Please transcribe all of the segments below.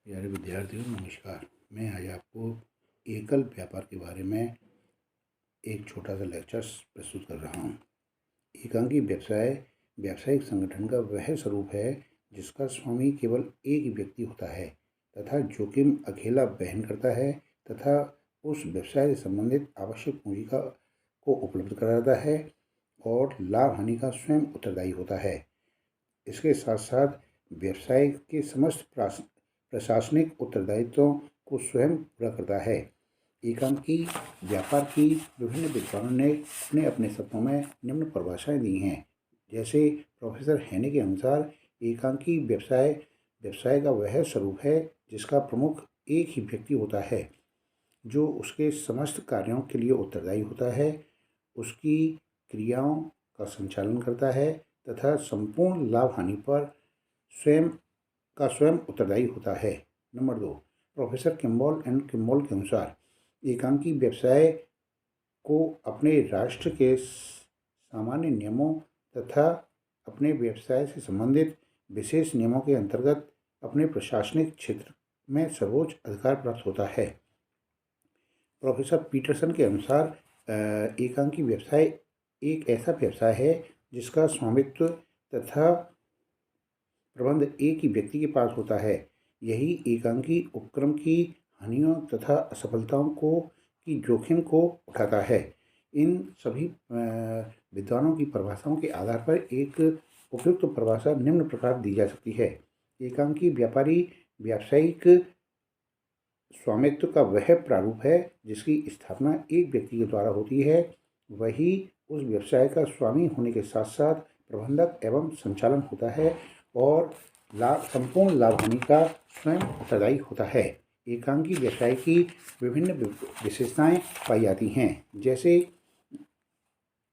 प्यारे विद्यार्थियों नमस्कार। मैं आज आपको एकल व्यापार के बारे में एक छोटा सा लेक्चर प्रस्तुत कर रहा हूँ। एकांकी व्यवसाय व्यावसायिक संगठन का वह स्वरूप है जिसका स्वामी केवल एक ही व्यक्ति होता है तथा जोखिम अकेला वहन करता है तथा उस व्यवसाय से संबंधित आवश्यक पूंजी को उपलब्ध कराता है और लाभ हानि का स्वयं उत्तरदायी होता है। इसके साथ साथ व्यवसाय के समस्त प्रशासनिक उत्तरदायित्वों को स्वयं पूरा करता है। एकांकी व्यापार की विभिन्न विद्वानों ने अपने अपने शब्दों में निम्न परिभाषाएं दी हैं। जैसे प्रोफेसर हेने के अनुसार एकांकी व्यवसाय व्यवसाय का वह स्वरूप है जिसका प्रमुख एक ही व्यक्ति होता है जो उसके समस्त कार्यों के लिए उत्तरदायी होता है, उसकी क्रियाओं का संचालन करता है तथा संपूर्ण लाभ हानि पर स्वयं उत्तरदायी होता है। नंबर 2, प्रोफेसर किम्बॉल के अनुसार एकांकी व्यवसाय को अपने राष्ट्र के सामान्य नियमों तथा अपने व्यवसाय से संबंधित विशेष नियमों के अंतर्गत अपने प्रशासनिक क्षेत्र में सर्वोच्च अधिकार प्राप्त होता है। प्रोफेसर पीटरसन के अनुसार एकांकी व्यवसाय एक ऐसा व्यवसाय है जिसका स्वामित्व तथा प्रबंध एक ही व्यक्ति के पास होता है। यही एकांकी उपक्रम की हानियों तथा असफलताओं की जोखिम को उठाता है। इन सभी विद्वानों की परिभाषाओं के आधार पर एक उपयुक्त परिभाषा निम्न प्रकार दी जा सकती है। एकांकी व्यापारी व्यावसायिक स्वामित्व का वह प्रारूप है जिसकी स्थापना एक व्यक्ति के द्वारा होती है। वही उस व्यवसाय का स्वामी होने के साथ साथ प्रबंधक एवं संचालन होता है और संपूर्ण लाभ हानि का स्वयं उत्तरदायी होता है। एकांकी व्यवसाय की विभिन्न विशेषताएं पाई जाती हैं। जैसे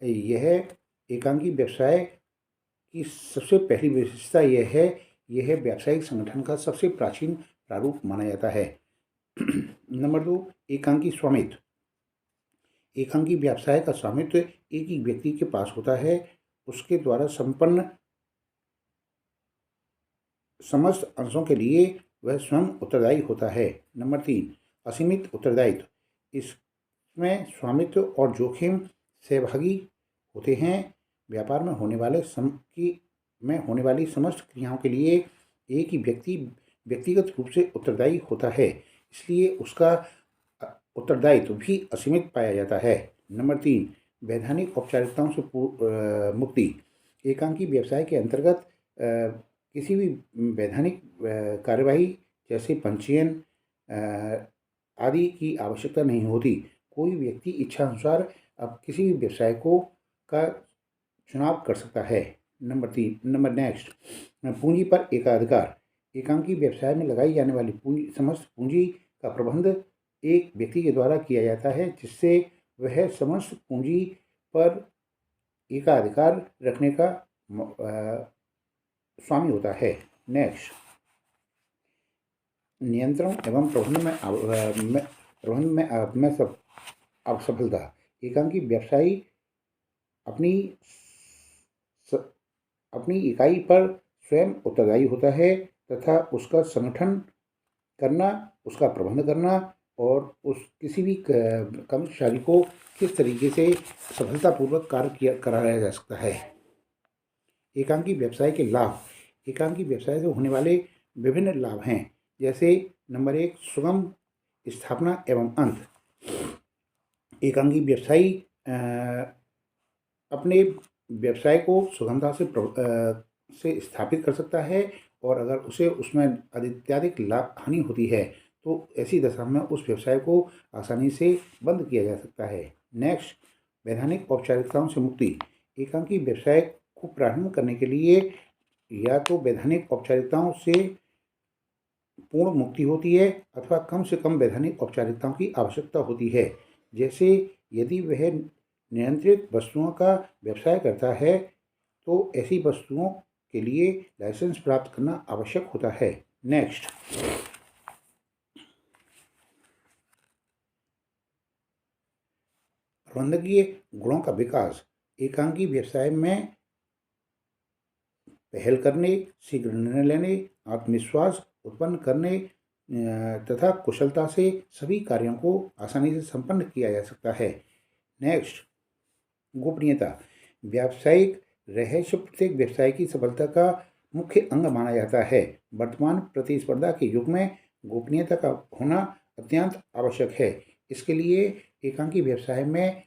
यह एकांकी व्यवसाय की सबसे पहली विशेषता यह व्यावसायिक संगठन का सबसे प्राचीन प्रारूप माना जाता है। नंबर 2, एकांकी स्वामित्व। एकांकी व्यवसाय का स्वामित्व एक ही व्यक्ति के पास होता है। उसके द्वारा संपन्न समस्त अंशों के लिए वह स्वयं उत्तरदायी होता है। नंबर 3, असीमित उत्तरदायित्व। इसमें स्वामित्व और जोखिम सहभागी होते हैं। व्यापार में होने वाली समस्त क्रियाओं के लिए एक ही व्यक्ति व्यक्तिगत रूप से उत्तरदायी होता है, इसलिए उसका उत्तरदायित्व भी असीमित पाया जाता है। नंबर 3, वैधानिक औपचारिकताओं से मुक्ति। एकांकी व्यवसाय के अंतर्गत किसी भी वैधानिक कार्यवाही जैसे पंजीयन आदि की आवश्यकता नहीं होती। कोई व्यक्ति इच्छा अनुसार अब किसी भी व्यवसाय का चुनाव कर सकता है। नंबर नेक्स्ट, पूंजी पर एकाधिकार। एकांकी व्यवसाय में लगाई जाने वाली समस्त पूंजी का प्रबंध एक व्यक्ति के द्वारा किया जाता है, जिससे वह समस्त पूंजी पर एकाधिकार रखने का स्वामी होता है। नेक्स्ट, नियंत्रण एवं प्रबंधन में असफलता। एकांकी व्यवसायी अपनी इकाई पर स्वयं उत्तरदायी होता है तथा उसका संगठन करना, उसका प्रबंध करना और किसी भी कर्मचारी को किस तरीके से सफलतापूर्वक कार्य कराया जा सकता है। एकांकी व्यवसाय के लाभ। एकांकी व्यवसाय से होने वाले विभिन्न लाभ हैं। जैसे नंबर 1, सुगम स्थापना एवं अंत। एकांकी व्यवसायी अपने व्यवसाय को सुगमता से स्थापित कर सकता है और अगर उसे उसमें अत्यधिक लाभ हानि होती है तो ऐसी दशा में उस व्यवसाय को आसानी से बंद किया जा सकता है। नेक्स्ट, वैधानिक औपचारिकताओं से मुक्ति। एकांकी व्यवसाय को प्रारंभ करने के लिए या तो वैधानिक औपचारिकताओं से पूर्ण मुक्ति होती है अथवा कम से कम वैधानिक औपचारिकताओं की आवश्यकता होती है। जैसे यदि वह नियंत्रित वस्तुओं का व्यवसाय करता है तो ऐसी वस्तुओं के लिए लाइसेंस प्राप्त करना आवश्यक होता है। नेक्स्ट, प्रबंधकीय गुणों का विकास। एकांकी व्यवसाय में पहल करने, शीघ्र निर्णय लेने, आत्मविश्वास उत्पन्न करने तथा कुशलता से सभी कार्यों को आसानी से संपन्न किया जा सकता है। नेक्स्ट, गोपनीयता। व्यावसायिक रहस्य प्रत्येक व्यवसाय की सफलता का मुख्य अंग माना जाता है। वर्तमान प्रतिस्पर्धा के युग में गोपनीयता का होना अत्यंत आवश्यक है। इसके लिए एकांकी व्यवसाय में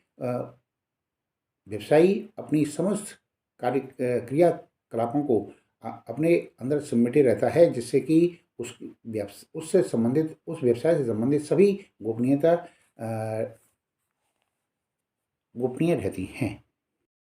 व्यवसायी अपनी समस्त कार्य क्रियाकलापों को अपने अंदर समेटे रहता है, जिससे कि उस व्यवसाय से संबंधित सभी गोपनीयता गोपनीय रहती हैं।